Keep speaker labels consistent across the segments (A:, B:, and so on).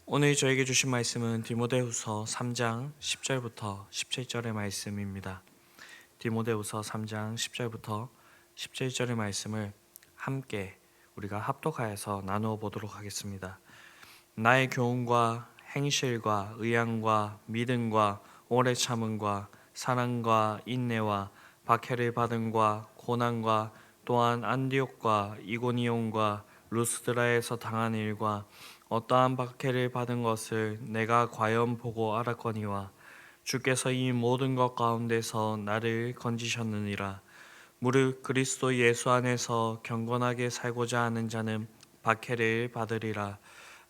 A: 오늘 저에게 주신 말씀은 디모데후서 3장 10절부터 17절의 말씀입니다. 디모데후서 3장 10절부터 17절의 말씀을 함께 우리가 합독하여서 나누어 보도록 하겠습니다. 나의 교훈과 행실과 의향과 믿음과 오래 참음과 사랑과 인내와 박해를 받음과 고난과 또한 안디옥과 이고니온과 루스드라에서 당한 일과 어떠한 박해를 받은 것을 내가 과연 보고 알았거니와 주께서 이 모든 것 가운데서 나를 건지셨느니라. 무릇 그리스도 예수 안에서 경건하게 살고자 하는 자는 박해를 받으리라.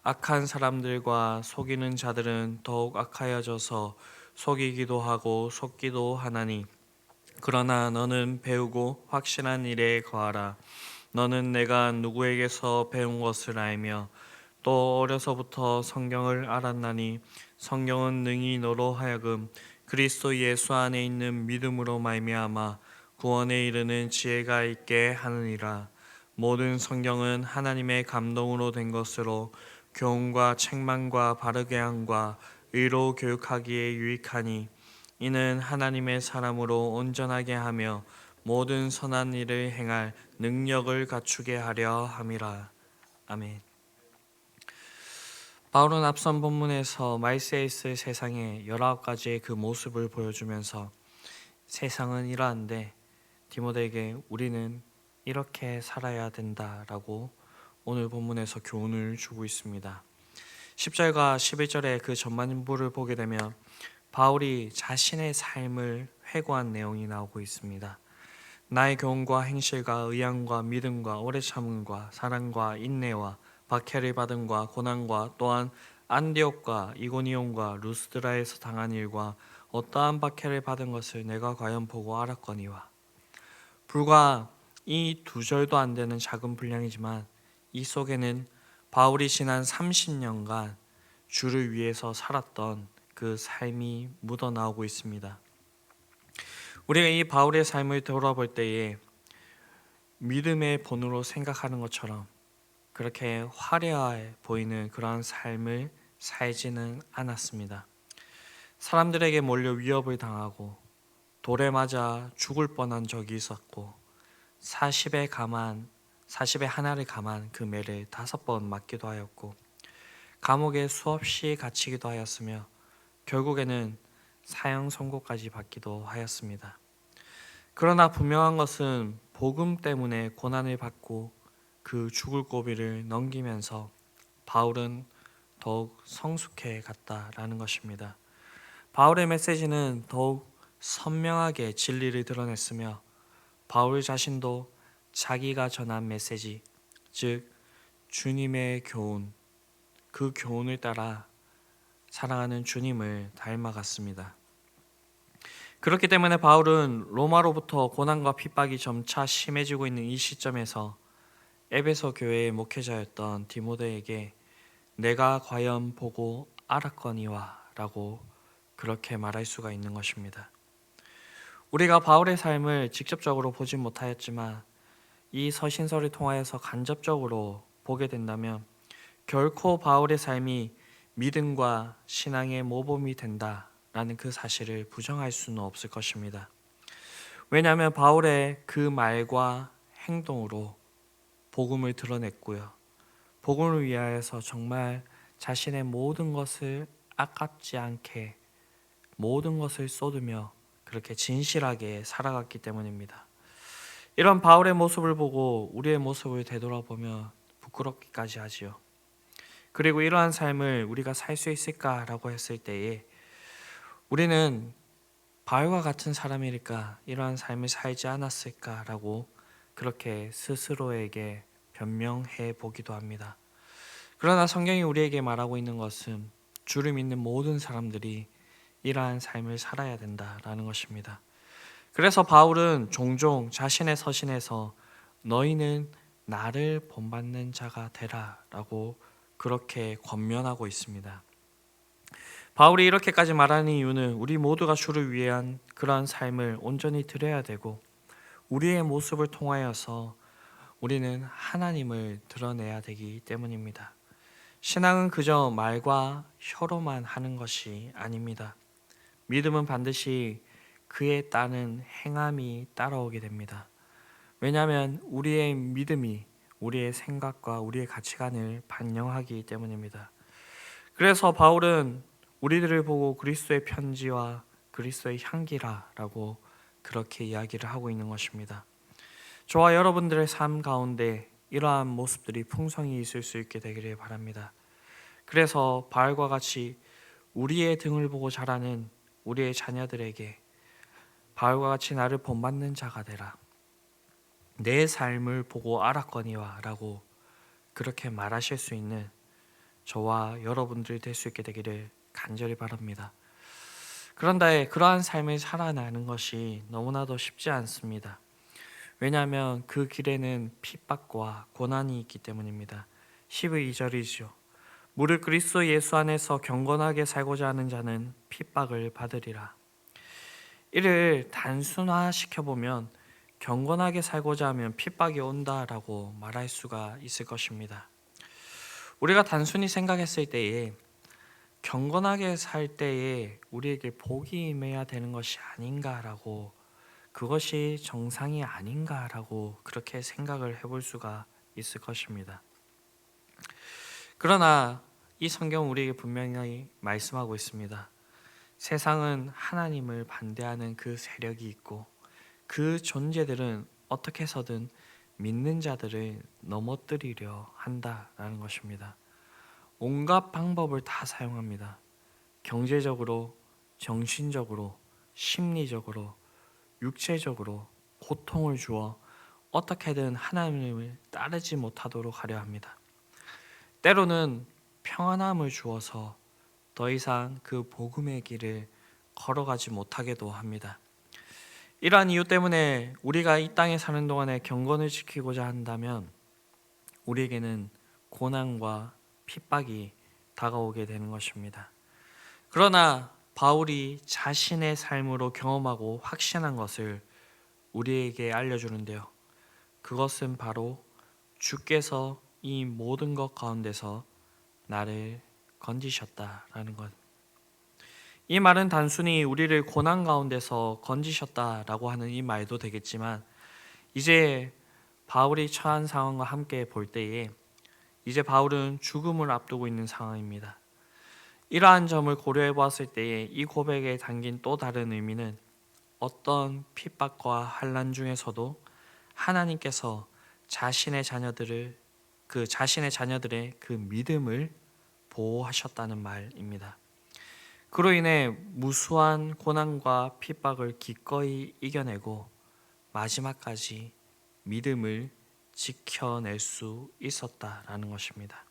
A: 악한 사람들과 속이는 자들은 더욱 악하여져서 속이기도 하고 속기도 하나니, 그러나 너는 배우고 확신한 일에 거하라. 너는 내가 누구에게서 배운 것을 알며 또 어려서부터 성경을 알았나니, 성경은 능히 너로 하여금 그리스도 예수 안에 있는 믿음으로 말미암아 구원에 이르는 지혜가 있게 하느니라. 모든 성경은 하나님의 감동으로 된 것으로 교훈과 책망과 바르게 함과 의로 교육하기에 유익하니, 이는 하나님의 사람으로 온전하게 하며 모든 선한 일을 행할 능력을 갖추게 하려 함이라. 아멘. 바울은 앞선 본문에서 말세에 있을 세상의 19가지의 그 모습을 보여주면서 세상은 이러한데 디모데에게 우리는 이렇게 살아야 된다라고 오늘 본문에서 교훈을 주고 있습니다. 10절과 11절의 그 전반부를 보게 되면 바울이 자신의 삶을 회고한 내용이 나오고 있습니다. 나의 교훈과 행실과 의향과 믿음과 오래 참음과 사랑과 인내와 박해를 받음과 고난과 또한 안디옥과 이고니온과 루스드라에서 당한 일과 어떠한 박해를 받은 것을 내가 과연 보고 알았거니와. 불과 이 2절도 안 되는 작은 분량이지만 이 속에는 바울이 지난 30년간 주를 위해서 살았던 그 삶이 묻어나오고 있습니다. 우리가 이 바울의 삶을 돌아볼 때에 믿음의 본으로 생각하는 것처럼 그렇게 화려해 보이는 그러한 삶을 살지는 않았습니다. 사람들에게 몰려 위협을 당하고 돌에 맞아 죽을 뻔한 적이 있었고 40에 하나를 감한 그 매를 5번 맞기도 하였고 감옥에 수없이 갇히기도 하였으며 결국에는 사형 선고까지 받기도 하였습니다. 그러나 분명한 것은 복음 때문에 고난을 받고 그 죽을 고비를 넘기면서 바울은 더욱 성숙해 갔다라는 것입니다. 바울의 메시지는 더욱 선명하게 진리를 드러냈으며 바울 자신도 자기가 전한 메시지, 즉 주님의 교훈, 그 교훈을 따라 사랑하는 주님을 닮아갔습니다. 그렇기 때문에 바울은 로마로부터 고난과 핍박이 점차 심해지고 있는 이 시점에서 에베소 교회의 목회자였던 디모데에게 내가 과연 보고 알았거니와 라고 그렇게 말할 수가 있는 것입니다. 우리가 바울의 삶을 직접적으로 보진 못하였지만 이 서신서를 통하여서 간접적으로 보게 된다면 결코 바울의 삶이 믿음과 신앙의 모범이 된다라는 그 사실을 부정할 수는 없을 것입니다. 왜냐하면 바울의 그 말과 행동으로 복음을 드러냈고요. 복음을 위하여서 정말 자신의 모든 것을 아깝지 않게 모든 것을 쏟으며 그렇게 진실하게 살아갔기 때문입니다. 이런 바울의 모습을 보고 우리의 모습을 되돌아보며 부끄럽기까지 하지요. 그리고 이러한 삶을 우리가 살 수 있을까라고 했을 때에 우리는 바울과 같은 사람이니까 이러한 삶을 살지 않았을까라고 그렇게 스스로에게 변명해 보기도 합니다. 그러나 성경이 우리에게 말하고 있는 것은 주를 믿는 모든 사람들이 이러한 삶을 살아야 된다라는 것입니다. 그래서 바울은 종종 자신의 서신에서 너희는 나를 본받는 자가 되라라고 그렇게 권면하고 있습니다. 바울이 이렇게까지 말하는 이유는 우리 모두가 주를 위한 그러한 삶을 온전히 드려야 되고 우리의 모습을 통하여서 우리는 하나님을 드러내야 되기 때문입니다. 신앙은 그저 말과 혀로만 하는 것이 아닙니다. 믿음은 반드시 그에 따른 행함이 따라오게 됩니다. 왜냐하면 우리의 믿음이 우리의 생각과 우리의 가치관을 반영하기 때문입니다. 그래서 바울은 우리들을 보고 그리스도의 편지와 그리스도의 향기라라고 그렇게 이야기를 하고 있는 것입니다. 저와 여러분들의 삶 가운데 이러한 모습들이 풍성히 있을 수 있게 되기를 바랍니다. 그래서 바울과 같이 우리의 등을 보고 자라는 우리의 자녀들에게 바울과 같이 나를 본받는 자가 되라. 내 삶을 보고 알았거니와 라고 그렇게 말하실 수 있는 저와 여러분들이 될 수 있게 되기를 간절히 바랍니다. 그런데 그러한 삶을 살아나는 것이 너무나도 쉽지 않습니다. 왜냐하면 그 길에는 핍박과 고난이 있기 때문입니다. 12절이죠. 무릇 그리스도 예수 안에서 경건하게 살고자 하는 자는 핍박을 받으리라. 이를 단순화시켜보면 경건하게 살고자 하면 핍박이 온다라고 말할 수가 있을 것입니다. 우리가 단순히 생각했을 때에 경건하게 살 때에 우리에게 복이 임해야 되는 것이 아닌가라고, 그것이 정상이 아닌가라고 그렇게 생각을 해볼 수가 있을 것입니다. 그러나 이 성경은 우리에게 분명히 말씀하고 있습니다. 세상은 하나님을 반대하는 그 세력이 있고 그 존재들은 어떻게 해서든 믿는 자들을 넘어뜨리려 한다라는 것입니다. 온갖 방법을 다 사용합니다. 경제적으로, 정신적으로, 심리적으로, 육체적으로 고통을 주어 어떻게든 하나님을 따르지 못하도록 하려 합니다. 때로는 평안함을 주어서 더 이상 그 복음의 길을 걸어가지 못하게도 합니다. 이러한 이유 때문에 우리가 이 땅에 사는 동안에 경건을 지키고자 한다면 우리에게는 고난과 핍박이 다가오게 되는 것입니다. 그러나 바울이 자신의 삶으로 경험하고 확신한 것을 우리에게 알려주는데요. 그것은 바로 주께서 이 모든 것 가운데서 나를 건지셨다라는 것. 이 말은 단순히 우리를 고난 가운데서 건지셨다라고 하는 이 말도 되겠지만, 이제 바울이 처한 상황과 함께 볼 때에 이제 바울은 죽음을 앞두고 있는 상황입니다. 이러한 점을 고려해 보았을 때에 이 고백에 담긴 또 다른 의미는 어떤 핍박과 환난 중에서도 하나님께서 자신의 자녀들의 그 믿음을 보호하셨다는 말입니다. 그로 인해 무수한 고난과 핍박을 기꺼이 이겨내고 마지막까지 믿음을 지켜낼 수 있었다라는 것입니다.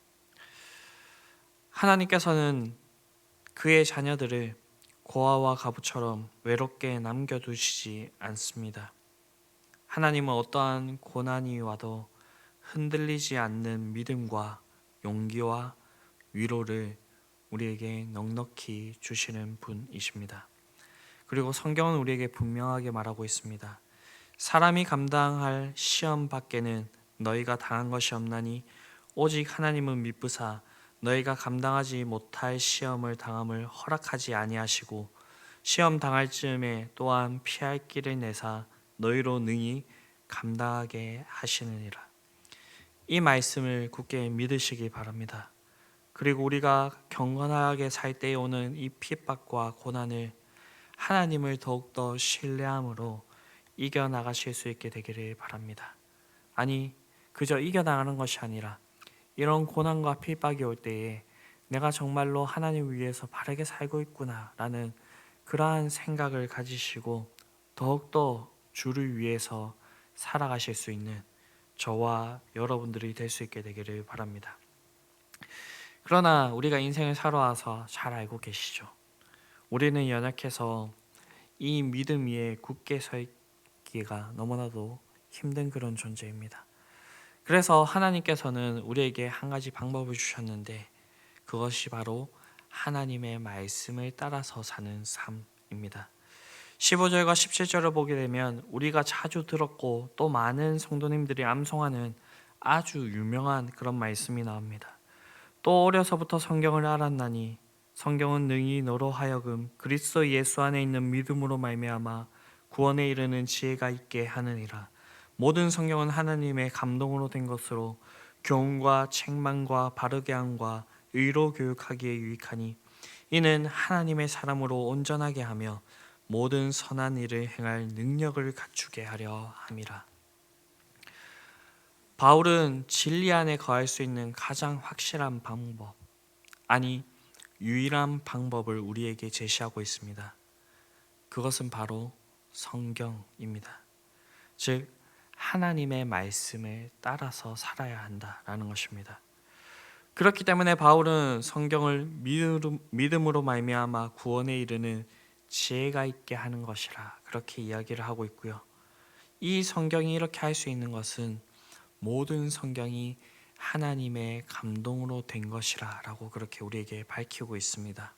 A: 하나님께서는 그의 자녀들을 고아와 가부처럼 외롭게 남겨두시지 않습니다. 하나님은 어떠한 고난이 와도 흔들리지 않는 믿음과 용기와 위로를 우리에게 넉넉히 주시는 분이십니다. 그리고 성경은 우리에게 분명하게 말하고 있습니다. 사람이 감당할 시험 밖에는 너희가 당한 것이 없나니 오직 하나님은 미쁘사 너희가 감당하지 못할 시험을 당함을 허락하지 아니하시고 시험 당할 즈음에 또한 피할 길을 내사 너희로 능히 감당하게 하시느니라. 이 말씀을 굳게 믿으시기 바랍니다. 그리고 우리가 경건하게 살 때에 오는 이 핍박과 고난을 하나님을 더욱더 신뢰함으로 이겨나가실 수 있게 되기를 바랍니다. 아니, 그저 이겨나가는 것이 아니라 이런 고난과 핍박이 올 때에 내가 정말로 하나님 위해서 바르게 살고 있구나 라는 그러한 생각을 가지시고 더욱더 주를 위해서 살아가실 수 있는 저와 여러분들이 될 수 있게 되기를 바랍니다. 그러나 우리가 인생을 살아와서 잘 알고 계시죠. 우리는 연약해서 이 믿음 위에 굳게 서 있기가 너무나도 힘든 그런 존재입니다. 그래서 하나님께서는 우리에게 한 가지 방법을 주셨는데 그것이 바로 하나님의 말씀을 따라서 사는 삶입니다. 15절과 17절을 보게 되면 우리가 자주 들었고 또 많은 성도님들이 암송하는 아주 유명한 그런 말씀이 나옵니다. 또 어려서부터 성경을 알았나니 성경은 능히 너로 하여금 그리스도 예수 안에 있는 믿음으로 말미암아 구원에 이르는 지혜가 있게 하느니라. 모든 성경은 하나님의 감동으로 된 것으로 교훈과 책망과 바르게 함과 의로 교육하기에 유익하니 이는 하나님의 사람으로 온전하게 하며 모든 선한 일을 행할 능력을 갖추게 하려 함이라. 바울은 진리 안에 거할 수 있는 가장 확실한 방법, 아니 유일한 방법을 우리에게 제시하고 있습니다. 그것은 바로 성경입니다. 즉 하나님의 말씀을 따라서 살아야 한다라는 것입니다. 그렇기 때문에 바울은 성경을 믿음으로 말미암아 구원에 이르는 지혜가 있게 하는 것이라 그렇게 이야기를 하고 있고요. 이 성경이 이렇게 할 수 있는 것은 모든 성경이 하나님의 감동으로 된 것이라 라고 그렇게 우리에게 밝히고 있습니다.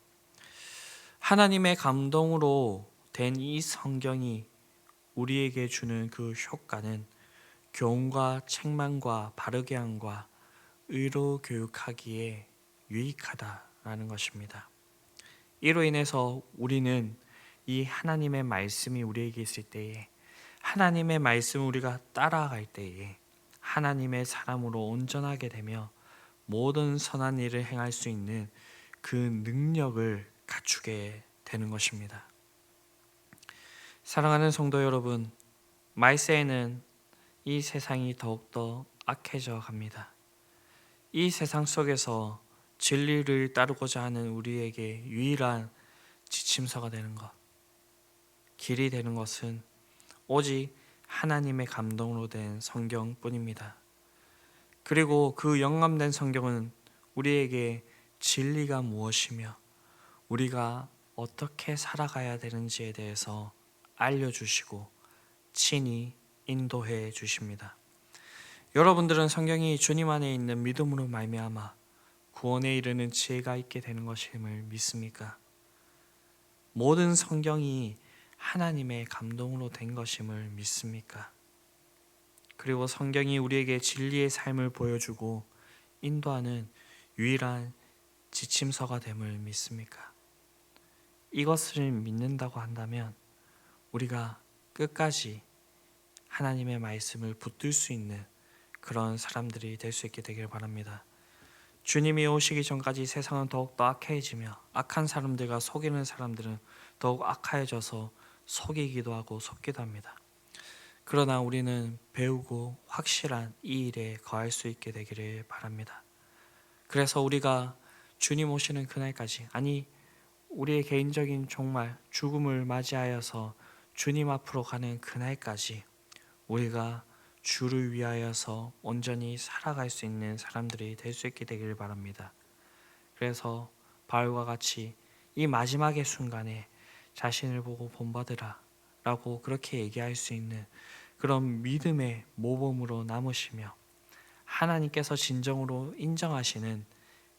A: 하나님의 감동으로 된 이 성경이 우리에게 주는 그 효과는 교훈과 책망과 바르게 함과 의로 교육하기에 유익하다라는 것입니다. 이로 인해서 우리는 이 하나님의 말씀이 우리에게 있을 때에 하나님의 말씀을 우리가 따라갈 때에 하나님의 사람으로 온전하게 되며 모든 선한 일을 행할 수 있는 그 능력을 갖추게 되는 것입니다. 사랑하는 성도 여러분, 말세에는 이 세상이 더욱더 악해져 갑니다. 이 세상 속에서 진리를 따르고자 하는 우리에게 유일한 지침서가 되는 것, 길이 되는 것은 오직 하나님의 감동으로 된 성경뿐입니다. 그리고 그 영감된 성경은 우리에게 진리가 무엇이며 우리가 어떻게 살아가야 되는지에 대해서 알려주시고 친히 인도해 주십니다. 여러분들은 성경이 주님 안에 있는 믿음으로 말미암아 구원에 이르는 지혜가 있게 되는 것임을 믿습니까? 모든 성경이 하나님의 감동으로 된 것임을 믿습니까? 그리고 성경이 우리에게 진리의 삶을 보여주고 인도하는 유일한 지침서가 됨을 믿습니까? 이것을 믿는다고 한다면 우리가 끝까지 하나님의 말씀을 붙들 수 있는 그런 사람들이 될 수 있게 되길 바랍니다. 주님이 오시기 전까지 세상은 더욱더 악해지며 악한 사람들과 속이는 사람들은 더욱 악해져서 속이기도 하고 속기도 합니다. 그러나 우리는 배우고 확실한 이 일에 거할 수 있게 되기를 바랍니다. 그래서 우리가 주님 오시는 그날까지, 아니 우리의 개인적인 종말 죽음을 맞이하여서 주님 앞으로 가는 그날까지 우리가 주를 위하여서 온전히 살아갈 수 있는 사람들이 될 수 있게 되기를 바랍니다. 그래서 바울과 같이 이 마지막의 순간에 자신을 보고 본받으라 라고 그렇게 얘기할 수 있는 그런 믿음의 모범으로 남으시며 하나님께서 진정으로 인정하시는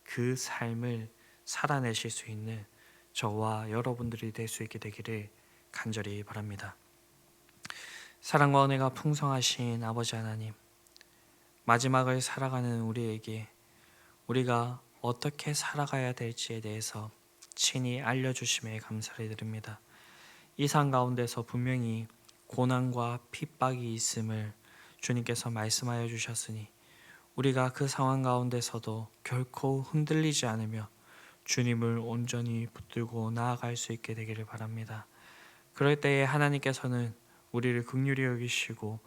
A: 그 삶을 살아내실 수 있는 저와 여러분들이 될 수 있게 되기를 간절히 바랍니다. 사랑과 은혜가 풍성하신 아버지 하나님, 마지막을 살아가는 우리에게 우리가 어떻게 살아가야 될지에 대해서 친히 알려주심에 감사를 드립니다. 이 상 가운데서 분명히 고난과 핍박이 있음을 주님께서 말씀하여 주셨으니 우리가 그 상황 가운데서도 결코 흔들리지 않으며 주님을 온전히 붙들고 나아갈 수 있게 되기를 바랍니다. 그럴 때에 하나님께서는 우리를 긍휼히 여기시고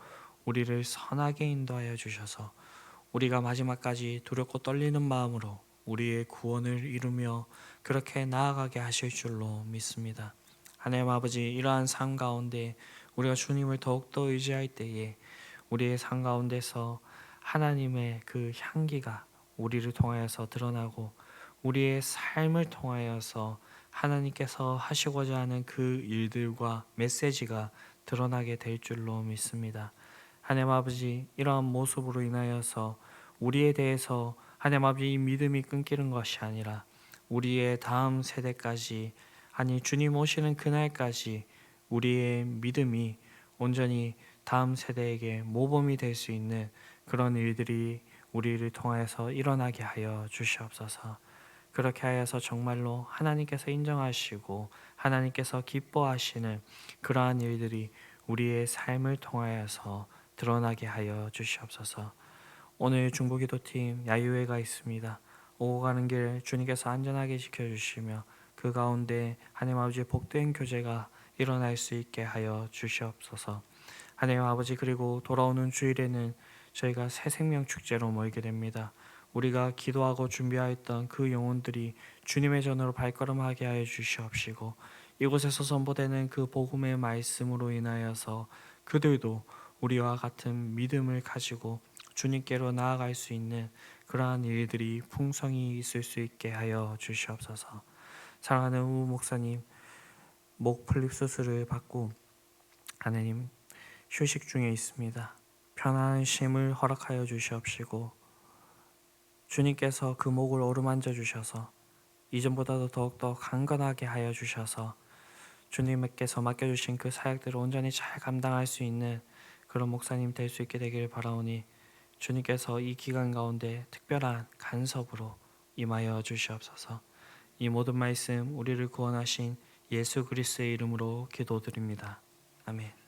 A: 우리를 선하게 인도하여 주셔서 우리가 마지막까지 두렵고 떨리는 마음으로 우리의 구원을 이루며 그렇게 나아가게 하실 줄로 믿습니다. 하나님 아버지, 이러한 삶 가운데 우리가 주님을 더욱더 의지할 때에 우리의 삶 가운데서 하나님의 그 향기가 우리를 통하여서 드러나고 우리의 삶을 통하여서 하나님께서 하시고자 하는 그 일들과 메시지가 드러나게 될 줄로 믿습니다. 하나님 아버지, 이러한 모습으로 인하여서 우리에 대해서 하나님 아버지 이 믿음이 끊기는 것이 아니라 우리의 다음 세대까지, 아니 주님 오시는 그날까지 우리의 믿음이 온전히 다음 세대에게 모범이 될 수 있는 그런 일들이 우리를 통하여서 일어나게 하여 주시옵소서. 그렇게 하여서 정말로 하나님께서 인정하시고 하나님께서 기뻐하시는 그러한 일들이 우리의 삶을 통하여서 드러나게 하여 주시옵소서. 오늘 중보기도팀 야유회가 있습니다. 오고 가는 길 주님께서 안전하게 지켜주시며 그 가운데 하나님 아버지의 복된 교제가 일어날 수 있게 하여 주시옵소서. 하나님 아버지, 그리고 돌아오는 주일에는 저희가 새 생명 축제로 모이게 됩니다. 우리가 기도하고 준비하였던 그 영혼들이 주님의 전으로 발걸음하게 하여 주시옵시고, 이곳에서 선포되는 그 복음의 말씀으로 인하여서 그들도 우리와 같은 믿음을 가지고 주님께로 나아갈 수 있는 그러한 일들이 풍성히 있을 수 있게 하여 주시옵소서. 사랑하는 우 목사님, 목 플립 수술을 받고 하나님 휴식 중에 있습니다. 편안한 쉼을 허락하여 주시옵시고, 주님께서 그 목을 어루만져 주셔서 이전보다도 더욱더 강건하게 하여 주셔서 주님께서 맡겨주신 그 사역들을 온전히 잘 감당할 수 있는 그런 목사님 될 수 있게 되기를 바라오니, 주님께서 이 기간 가운데 특별한 간섭으로 임하여 주시옵소서. 이 모든 말씀 우리를 구원하신 예수 그리스도의 이름으로 기도드립니다. 아멘.